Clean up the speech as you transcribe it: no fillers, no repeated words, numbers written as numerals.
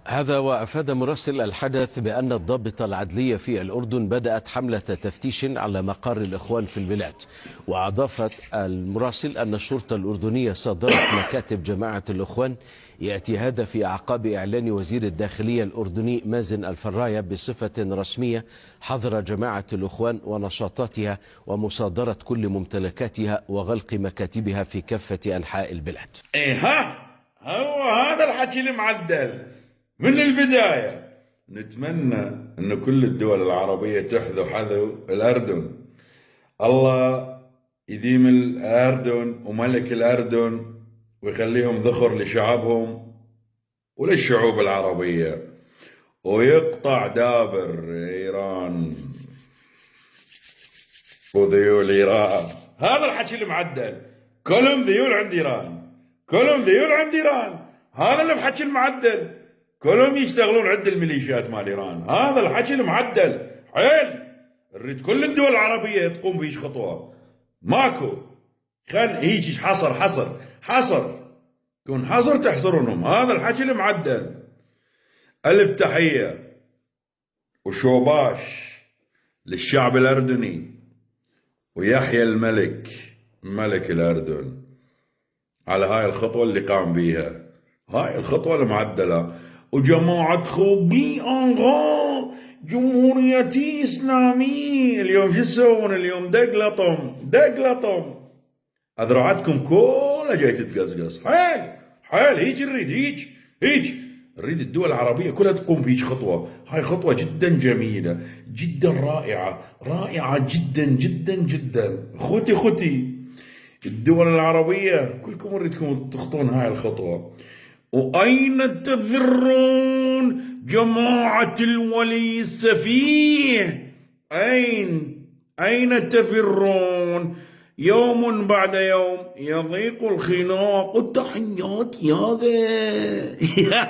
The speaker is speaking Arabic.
هذا وأفاد مراسل الحدث بأن الضابطة العدلية في الأردن بدأت حملة تفتيش على مقر الإخوان في البلاد. وأضافت المراسل أن الشرطة الأردنية صادرت مكاتب جماعة الإخوان، يأتي هذا في أعقاب إعلان وزير الداخلية الأردني مازن الفراية بصفة رسمية حظر جماعة الإخوان ونشاطاتها ومصادرة كل ممتلكاتها وغلق مكاتبها في كافة أنحاء البلاد. هو هذا الحكي المعدل من البداية. نتمنى أن كل الدول العربية تحذو حذو الأردن. الله يديم الأردن وملك الأردن ويخليهم ذخر لشعبهم وللشعوب العربية، ويقطع دابر إيران وذيول إيران. هذا الحكي المعدل، كلهم ذيول عند إيران، كلهم ذيول عند إيران. هذا الحكي المعدل، كلهم يشتغلون عند الميليشيات مال إيران. هذا الحكي المعدل حيل. نريد كل الدول العربية تقوم بهيج خطوة. ماكو خل هيج حصر كون حصر تحصرونهم. هذا الحكي المعدل. ألف تحية وشوباش للشعب الأردني ويحيى الملك ملك الأردن على هاي الخطوة اللي قام بيها، هاي الخطوة المعدلة. وجماعة خوبي أنغا جمهوريتي إسلامية اليوم شو يسوون؟ اليوم دقلطم أذرعتكم كلها جاي تتقصقص. حيل هيج نريد هيج نريد الدول العربية كلها تقوم بهيج خطوة. هاي خطوة جدا جميلة، جدا رائعة جدا. خوتي الدول العربية كلكم نريدكم تخطون هاي الخطوة. وأين تفرون جماعة الولي السفيه؟ أين تفرون؟ يوم بعد يوم يضيق الخناق. التحيات يا ذا